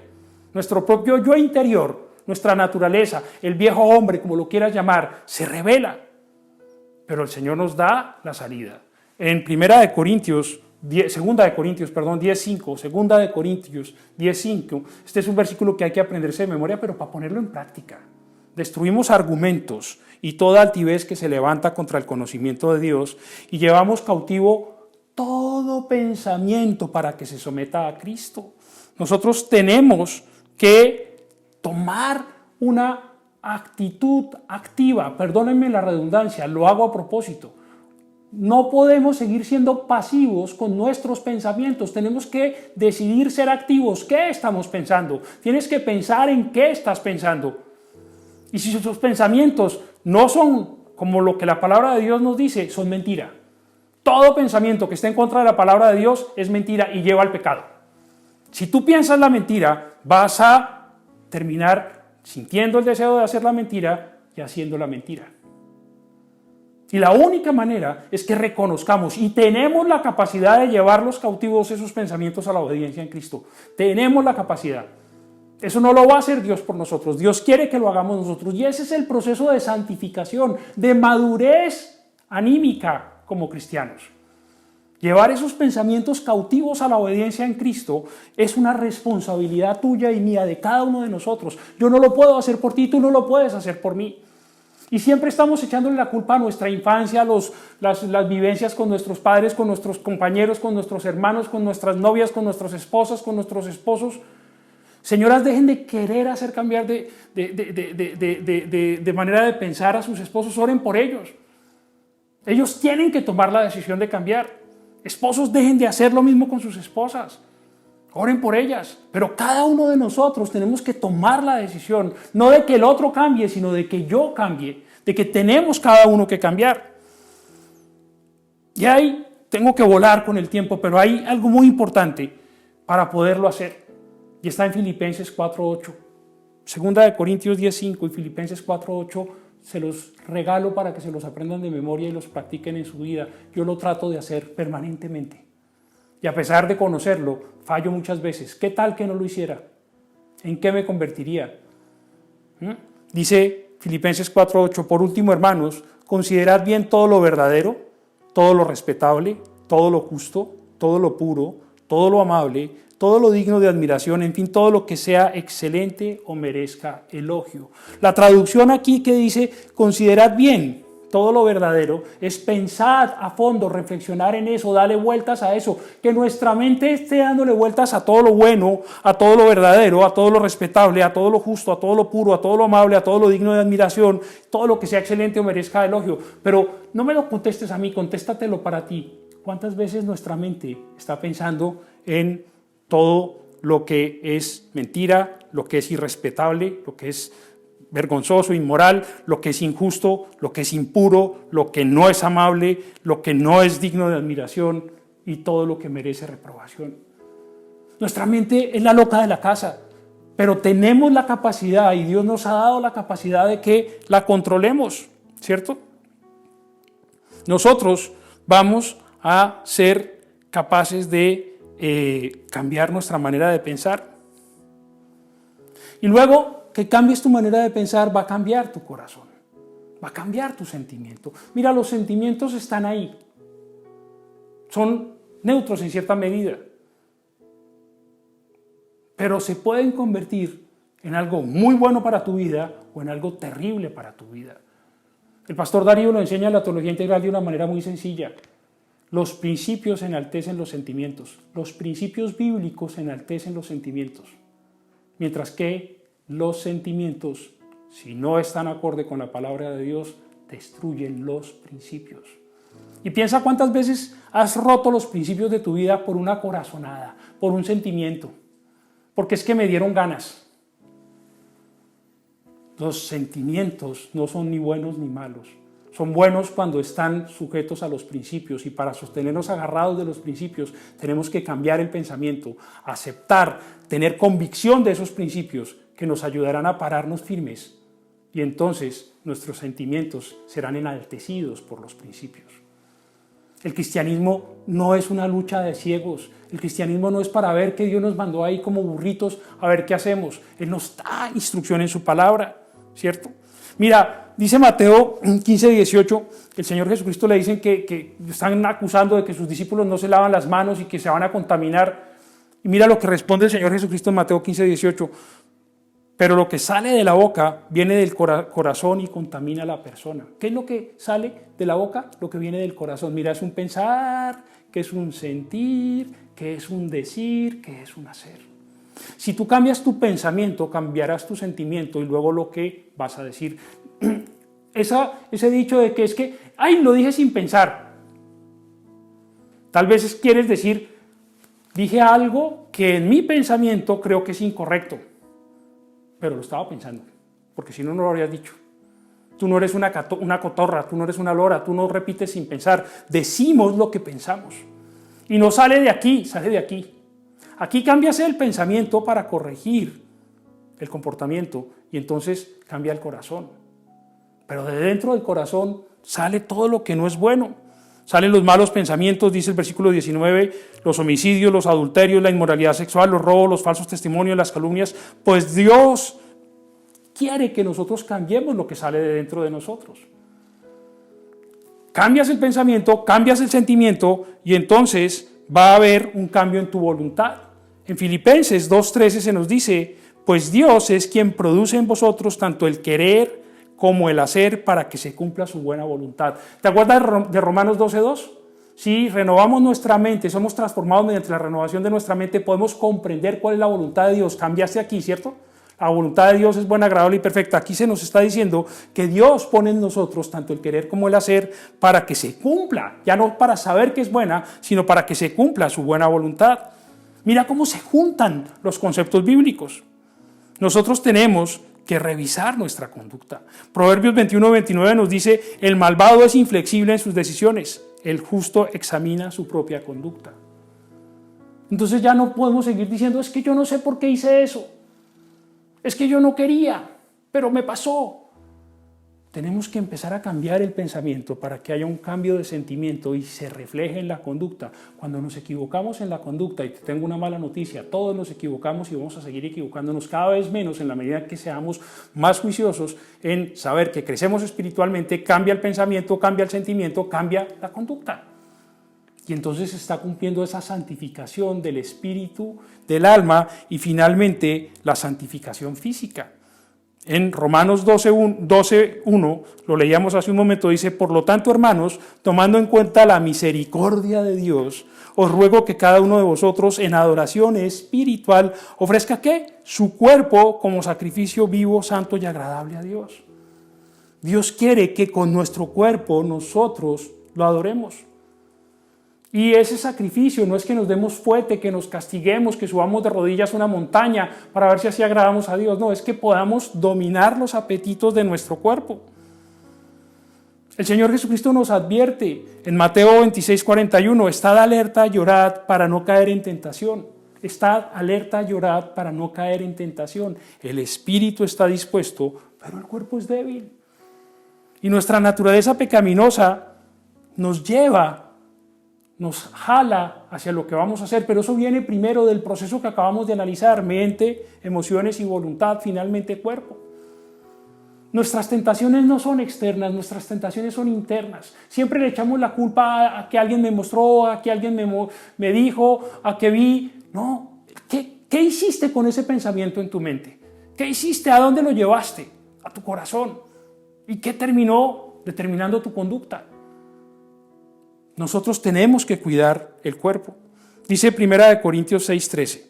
Nuestro propio yo interior, nuestra naturaleza, el viejo hombre, como lo quieras llamar, se rebela. Pero el Señor nos da la salida. En 2 de Corintios 10:5, este es un versículo que hay que aprenderse de memoria, pero para ponerlo en práctica. Destruimos argumentos y toda altivez que se levanta contra el conocimiento de Dios y llevamos cautivo todo pensamiento para que se someta a Cristo. Nosotros tenemos que tomar una actitud activa, perdónenme la redundancia, lo hago a propósito. No podemos seguir siendo pasivos con nuestros pensamientos, tenemos que decidir ser activos. ¿Qué estamos pensando? Tienes que pensar en qué estás pensando. Y si sus pensamientos no son como lo que la palabra de Dios nos dice, son mentira. Todo pensamiento que esté en contra de la palabra de Dios es mentira y lleva al pecado. Si tú piensas la mentira, vas a terminar sintiendo el deseo de hacer la mentira y haciendo la mentira. Y la única manera es que reconozcamos y tenemos la capacidad de llevar los cautivos esos pensamientos a la obediencia en Cristo. Tenemos la capacidad. Eso no lo va a hacer Dios por nosotros. Dios quiere que lo hagamos nosotros. Y ese es el proceso de santificación, de madurez anímica como cristianos. Llevar esos pensamientos cautivos a la obediencia en Cristo es una responsabilidad tuya y mía, de cada uno de nosotros. Yo no lo puedo hacer por ti, tú no lo puedes hacer por mí. Y siempre estamos echándole la culpa a nuestra infancia, las vivencias con nuestros padres, con nuestros compañeros, con nuestros hermanos, con nuestras novias, con nuestras esposas, con nuestros esposos. Señoras, dejen de querer hacer cambiar de manera de pensar a sus esposos, oren por ellos. Ellos tienen que tomar la decisión de cambiar. Esposos, dejen de hacer lo mismo con sus esposas. Oren por ellas. Pero cada uno de nosotros tenemos que tomar la decisión, no de que el otro cambie, sino de que yo cambie, de que tenemos cada uno que cambiar. Y ahí tengo que volar con el tiempo, pero hay algo muy importante para poderlo hacer. Y está en Filipenses 4:8. 2 de Corintios 10:5 y Filipenses 4:8. Se los regalo para que se los aprendan de memoria y los practiquen en su vida. Yo lo trato de hacer permanentemente. Y a pesar de conocerlo, fallo muchas veces. ¿Qué tal que no lo hiciera? ¿En qué me convertiría? Dice Filipenses 4:8, por último, hermanos, considerad bien todo lo verdadero, todo lo respetable, todo lo justo, todo lo puro, todo lo amable, todo lo digno de admiración, en fin, todo lo que sea excelente o merezca elogio. La traducción aquí que dice, considerad bien todo lo verdadero, es pensar a fondo, reflexionar en eso, darle vueltas a eso, que nuestra mente esté dándole vueltas a todo lo bueno, a todo lo verdadero, a todo lo respetable, a todo lo justo, a todo lo puro, a todo lo amable, a todo lo digno de admiración, todo lo que sea excelente o merezca elogio. Pero no me lo contestes a mí, contéstatelo para ti. ¿Cuántas veces nuestra mente está pensando en todo lo que es mentira, lo que es irrespetable, lo que es vergonzoso, inmoral, lo que es injusto, lo que es impuro, lo que no es amable, lo que no es digno de admiración y todo lo que merece reprobación? Nuestra mente es la loca de la casa, pero tenemos la capacidad y Dios nos ha dado la capacidad de que la controlemos, ¿cierto? Nosotros vamos a ser capaces de cambiar nuestra manera de pensar. Y luego que cambies tu manera de pensar, va a cambiar tu corazón, va a cambiar tu sentimiento. Mira, los sentimientos están ahí, son neutros en cierta medida, pero se pueden convertir en algo muy bueno para tu vida o en algo terrible para tu vida. El pastor Darío lo enseña en la teología integral de una manera muy sencilla. Los principios enaltecen los sentimientos. Los principios bíblicos enaltecen los sentimientos. Mientras que los sentimientos, si no están acorde con la palabra de Dios, destruyen los principios. Y piensa cuántas veces has roto los principios de tu vida por una corazonada, por un sentimiento, porque es que me dieron ganas. Los sentimientos no son ni buenos ni malos. Son buenos cuando están sujetos a los principios, y para sostenernos agarrados de los principios tenemos que cambiar el pensamiento, aceptar, tener convicción de esos principios que nos ayudarán a pararnos firmes, y entonces nuestros sentimientos serán enaltecidos por los principios. El cristianismo no es una lucha de ciegos. El cristianismo no es para ver que Dios nos mandó ahí como burritos a ver qué hacemos. Él nos da instrucción en su palabra, ¿cierto? Mira, dice Mateo 15:18, el Señor Jesucristo le dicen que están acusando de que sus discípulos no se lavan las manos y que se van a contaminar. Y mira lo que responde el Señor Jesucristo en Mateo 15:18. Pero lo que sale de la boca viene del corazón y contamina a la persona. ¿Qué es lo que sale de la boca? Lo que viene del corazón. Mira, es un pensar, que es un sentir, que es un decir, que es un hacer. Si tú cambias tu pensamiento, cambiarás tu sentimiento y luego lo que vas a decir. Ese dicho de que es que, ay, lo dije sin pensar. Tal vez quieres decir, dije algo que en mi pensamiento creo que es incorrecto, pero lo estaba pensando, porque si no, no lo habrías dicho. Tú no eres una cotorra, tú no eres una lora, tú no repites sin pensar. Decimos lo que pensamos. Y no sale de aquí, sale de aquí. Aquí cambias el pensamiento para corregir el comportamiento y entonces cambia el corazón. Pero de dentro del corazón sale todo lo que no es bueno. Salen los malos pensamientos, dice el versículo 19, los homicidios, los adulterios, la inmoralidad sexual, los robos, los falsos testimonios, las calumnias. Pues Dios quiere que nosotros cambiemos lo que sale de dentro de nosotros. Cambias el pensamiento, cambias el sentimiento y entonces va a haber un cambio en tu voluntad. En Filipenses 2:13 se nos dice, pues Dios es quien produce en vosotros tanto el querer como el hacer para que se cumpla su buena voluntad. ¿Te acuerdas de Romanos 12:2? Si renovamos nuestra mente, somos transformados mediante la renovación de nuestra mente, podemos comprender cuál es la voluntad de Dios. Cambiaste aquí, ¿cierto? La voluntad de Dios es buena, agradable y perfecta. Aquí se nos está diciendo que Dios pone en nosotros tanto el querer como el hacer para que se cumpla, ya no para saber que es buena, sino para que se cumpla su buena voluntad. Mira cómo se juntan los conceptos bíblicos. Nosotros tenemos que revisar nuestra conducta. Proverbios 21:29 nos dice, el malvado es inflexible en sus decisiones, el justo examina su propia conducta. Entonces ya no podemos seguir diciendo, es que yo no sé por qué hice eso, es que yo no quería, pero me pasó. Tenemos que empezar a cambiar el pensamiento para que haya un cambio de sentimiento y se refleje en la conducta. Cuando nos equivocamos en la conducta, y te tengo una mala noticia, todos nos equivocamos y vamos a seguir equivocándonos cada vez menos en la medida que seamos más juiciosos en saber que crecemos espiritualmente, cambia el pensamiento, cambia el sentimiento, cambia la conducta. Y entonces se está cumpliendo esa santificación del espíritu, del alma y finalmente la santificación física. En Romanos 12:1, lo leíamos hace un momento, dice, por lo tanto, hermanos, tomando en cuenta la misericordia de Dios, os ruego que cada uno de vosotros en adoración espiritual ofrezca ¿qué? Su cuerpo como sacrificio vivo, santo y agradable a Dios. Dios quiere que con nuestro cuerpo nosotros lo adoremos. Y ese sacrificio no es que nos demos fuete, que nos castiguemos, que subamos de rodillas una montaña para ver si así agradamos a Dios. No, es que podamos dominar los apetitos de nuestro cuerpo. El Señor Jesucristo nos advierte en Mateo 26:41, estad alerta, llorad para no caer en tentación. Estad alerta, llorad para no caer en tentación. El espíritu está dispuesto, pero el cuerpo es débil. Y nuestra naturaleza pecaminosa nos lleva nos jala hacia lo que vamos a hacer, pero eso viene primero del proceso que acabamos de analizar: mente, emociones y voluntad, finalmente cuerpo. Nuestras tentaciones no son externas, nuestras tentaciones son internas. Siempre le echamos la culpa a que alguien me mostró, a que alguien me dijo, a que vi. No, ¿qué hiciste con ese pensamiento en tu mente? ¿Qué hiciste? ¿A dónde lo llevaste? A tu corazón. ¿Y qué terminó determinando tu conducta? Nosotros tenemos que cuidar el cuerpo. Dice 1 Corintios 6:13.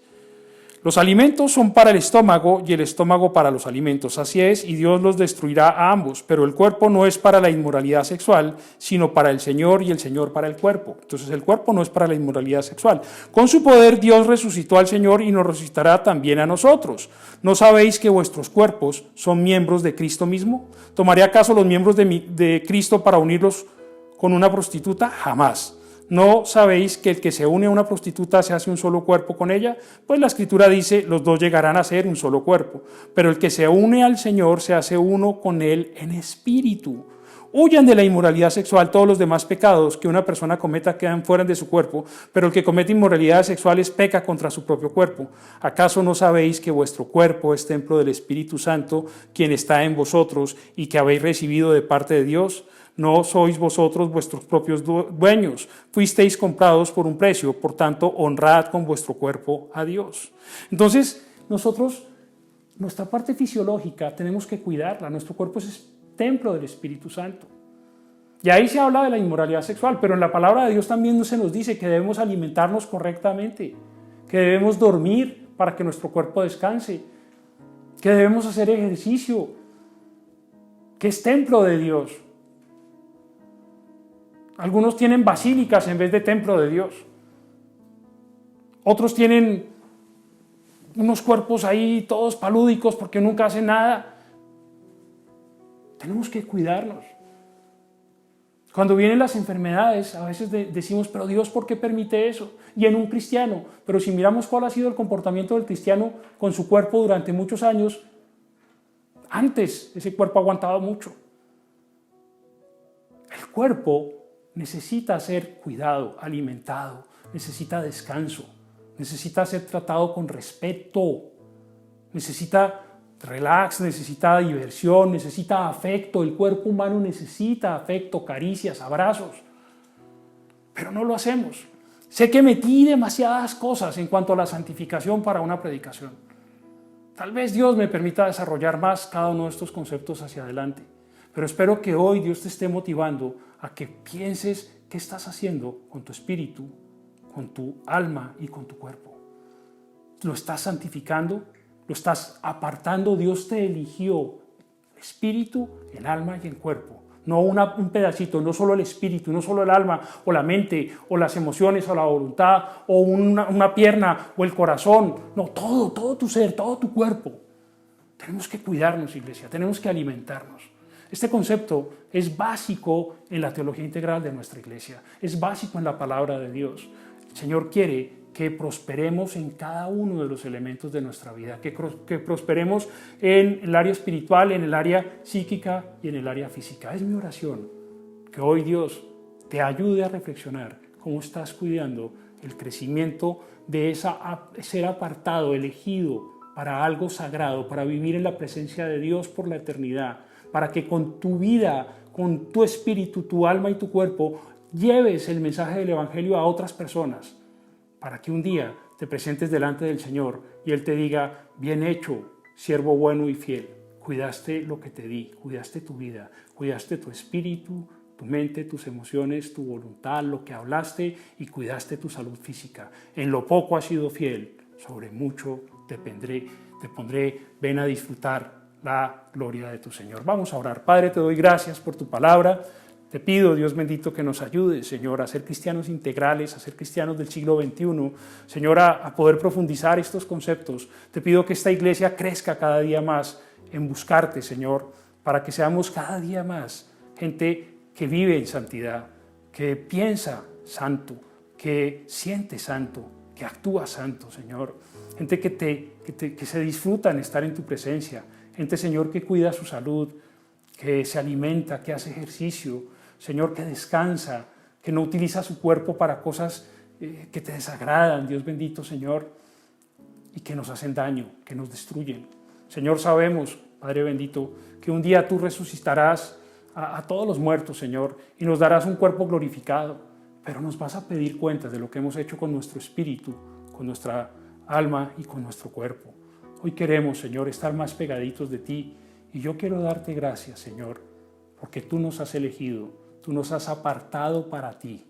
Los alimentos son para el estómago y el estómago para los alimentos. Así es, y Dios los destruirá a ambos. Pero el cuerpo no es para la inmoralidad sexual, sino para el Señor, y el Señor para el cuerpo. Entonces el cuerpo no es para la inmoralidad sexual. Con su poder Dios resucitó al Señor y nos resucitará también a nosotros. ¿No sabéis que vuestros cuerpos son miembros de Cristo mismo? ¿Tomaré acaso los miembros de Cristo para unirlos con una prostituta? Jamás. ¿No sabéis que el que se une a una prostituta se hace un solo cuerpo con ella? Pues la Escritura dice: los dos llegarán a ser un solo cuerpo. Pero el que se une al Señor se hace uno con Él en espíritu. Huyan de la inmoralidad sexual. Todos los demás pecados que una persona cometa quedan fuera de su cuerpo, pero el que comete inmoralidades sexuales peca contra su propio cuerpo. ¿Acaso no sabéis que vuestro cuerpo es templo del Espíritu Santo, quien está en vosotros y que habéis recibido de parte de Dios? No sois vosotros vuestros propios dueños, fuisteis comprados por un precio, por tanto, honrad con vuestro cuerpo a Dios. Entonces, nosotros, nuestra parte fisiológica, tenemos que cuidarla. Nuestro cuerpo es templo del Espíritu Santo. Y ahí se habla de la inmoralidad sexual, pero en la palabra de Dios también se nos dice que debemos alimentarnos correctamente, que debemos dormir para que nuestro cuerpo descanse, que debemos hacer ejercicio, que es templo de Dios. Algunos tienen basílicas en vez de templo de Dios. Otros tienen unos cuerpos ahí todos palúdicos porque nunca hacen nada. Tenemos que cuidarnos. Cuando vienen las enfermedades, a veces decimos: pero Dios, ¿por qué permite eso? Y en un cristiano, pero si miramos cuál ha sido el comportamiento del cristiano con su cuerpo durante muchos años, antes ese cuerpo ha aguantado mucho. El cuerpo necesita ser cuidado, alimentado, necesita descanso, necesita ser tratado con respeto, necesita relax, necesita diversión, necesita afecto. El cuerpo humano necesita afecto, caricias, abrazos, pero no lo hacemos. Sé que metí demasiadas cosas en cuanto a la santificación para una predicación. Tal vez Dios me permita desarrollar más cada uno de estos conceptos hacia adelante, pero espero que hoy Dios te esté motivando a que pienses qué estás haciendo con tu espíritu, con tu alma y con tu cuerpo. ¿Lo estás santificando? ¿Lo estás apartando? Dios te eligió el espíritu, el alma y el cuerpo. No un pedacito, no solo el espíritu, no solo el alma o la mente o las emociones o la voluntad o una pierna o el corazón. No, todo tu ser, todo tu cuerpo. Tenemos que cuidarnos, iglesia, tenemos que alimentarnos. Este concepto es básico en la teología integral de nuestra iglesia, es básico en la palabra de Dios. El Señor quiere que prosperemos en cada uno de los elementos de nuestra vida, que prosperemos en el área espiritual, en el área psíquica y en el área física. Es mi oración que hoy Dios te ayude a reflexionar cómo estás cuidando el crecimiento de ser apartado, elegido para algo sagrado, para vivir en la presencia de Dios por la eternidad, para que con tu vida, con tu espíritu, tu alma y tu cuerpo, lleves el mensaje del Evangelio a otras personas, para que un día te presentes delante del Señor y Él te diga: bien hecho, siervo bueno y fiel, cuidaste lo que te di, cuidaste tu vida, cuidaste tu espíritu, tu mente, tus emociones, tu voluntad, lo que hablaste, y cuidaste tu salud física. En lo poco has sido fiel, sobre mucho te pondré, ven a disfrutar la gloria de tu Señor. Vamos a orar. Padre, te doy gracias por tu palabra. Te pido, Dios bendito, que nos ayudes, Señor, a ser cristianos integrales, a ser cristianos del siglo XXI, Señor, a poder profundizar estos conceptos. Te pido que esta iglesia crezca cada día más en buscarte, Señor, para que seamos cada día más gente que vive en santidad, que piensa santo, que siente santo, que actúa santo, Señor. Gente que se disfruta en estar en tu presencia. Gente, Señor, que cuida su salud, que se alimenta, que hace ejercicio, Señor, que descansa, que no utiliza su cuerpo para cosas que te desagradan, Dios bendito, Señor, y que nos hacen daño, que nos destruyen. Señor, sabemos, Padre bendito, que un día tú resucitarás a todos los muertos, Señor, y nos darás un cuerpo glorificado, pero nos vas a pedir cuentas de lo que hemos hecho con nuestro espíritu, con nuestra alma y con nuestro cuerpo. Hoy queremos, Señor, estar más pegaditos de ti, y yo quiero darte gracias, Señor, porque tú nos has elegido, tú nos has apartado para ti,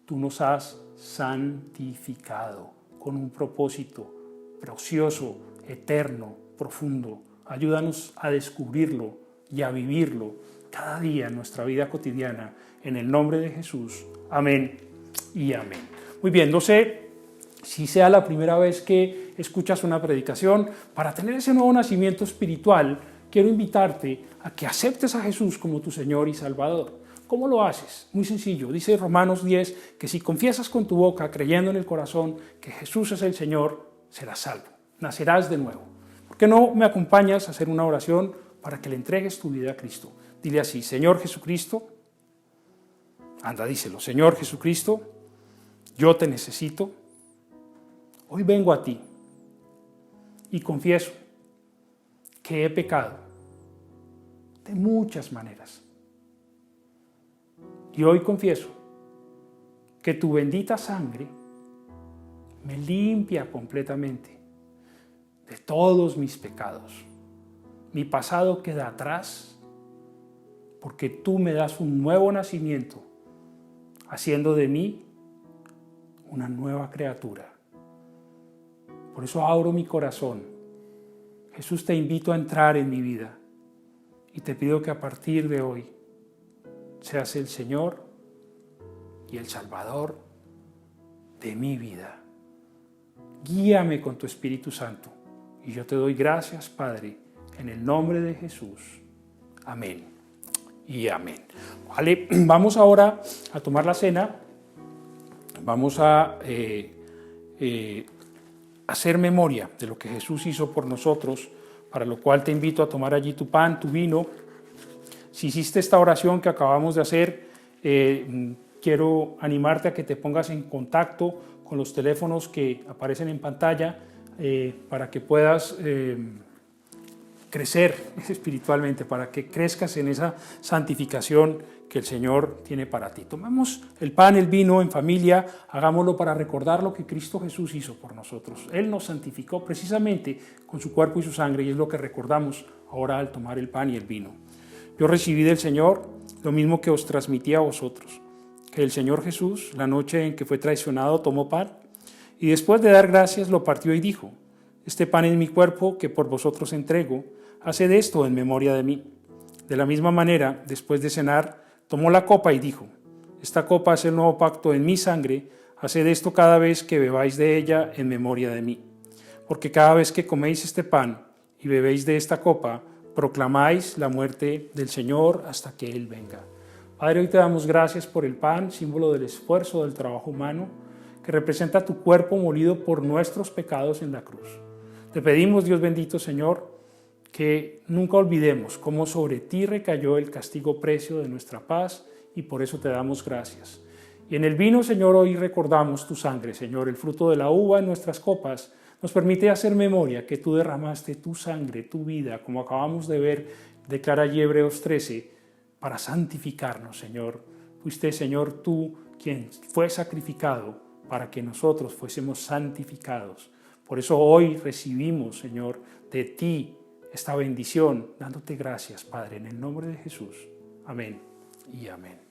tú nos has santificado con un propósito precioso, eterno, profundo. Ayúdanos a descubrirlo y a vivirlo cada día en nuestra vida cotidiana, en el nombre de Jesús. Amén y amén. Muy bien, no sé si sea la primera vez que escuchas una predicación. Para tener ese nuevo nacimiento espiritual, quiero invitarte a que aceptes a Jesús como tu Señor y Salvador. ¿Cómo lo haces? Muy sencillo. Dice Romanos 10 que si confiesas con tu boca, creyendo en el corazón que Jesús es el Señor, serás salvo. Nacerás de nuevo. ¿Por qué no me acompañas a hacer una oración para que le entregues tu vida a Cristo? Dile así: Señor Jesucristo, anda, díselo, Señor Jesucristo, yo te necesito. Hoy vengo a ti y confieso que he pecado de muchas maneras. Y hoy confieso que tu bendita sangre me limpia completamente de todos mis pecados. Mi pasado queda atrás porque tú me das un nuevo nacimiento, haciendo de mí una nueva criatura. Por eso abro mi corazón. Jesús, te invito a entrar en mi vida y te pido que a partir de hoy seas el Señor y el Salvador de mi vida. Guíame con tu Espíritu Santo. Y yo te doy gracias, Padre, en el nombre de Jesús. Amén y amén. Vale, vamos ahora a tomar la cena. Vamos a hacer memoria de lo que Jesús hizo por nosotros, para lo cual te invito a tomar allí tu pan, tu vino. Si hiciste esta oración que acabamos de hacer, quiero animarte a que te pongas en contacto con los teléfonos que aparecen en pantalla para que puedas crecer espiritualmente, para que crezcas en esa santificación que el Señor tiene para ti. Tomemos el pan, el vino en familia, hagámoslo para recordar lo que Cristo Jesús hizo por nosotros. Él nos santificó precisamente con su cuerpo y su sangre, y es lo que recordamos ahora al tomar el pan y el vino. Yo recibí del Señor lo mismo que os transmití a vosotros, que el Señor Jesús, la noche en que fue traicionado, tomó pan, y después de dar gracias lo partió y dijo: este pan es mi cuerpo que por vosotros entrego, haced esto en memoria de mí. De la misma manera, después de cenar, tomó la copa y dijo: esta copa es el nuevo pacto en mi sangre, haced esto cada vez que bebáis de ella en memoria de mí. Porque cada vez que coméis este pan y bebéis de esta copa, proclamáis la muerte del Señor hasta que Él venga. Padre, hoy te damos gracias por el pan, símbolo del esfuerzo, del trabajo humano, que representa tu cuerpo molido por nuestros pecados en la cruz. Te pedimos, Dios bendito, Señor, que nunca olvidemos cómo sobre ti recayó el castigo precio de nuestra paz, y por eso te damos gracias. Y en el vino, Señor, hoy recordamos tu sangre, Señor, el fruto de la uva en nuestras copas nos permite hacer memoria que tú derramaste tu sangre, tu vida, como acabamos de ver, declara allí Hebreos 13, para santificarnos, Señor. Fuiste, Señor, tú quien fue sacrificado para que nosotros fuésemos santificados. Por eso hoy recibimos, Señor, de ti esta bendición, dándote gracias, Padre, en el nombre de Jesús. Amén y amén.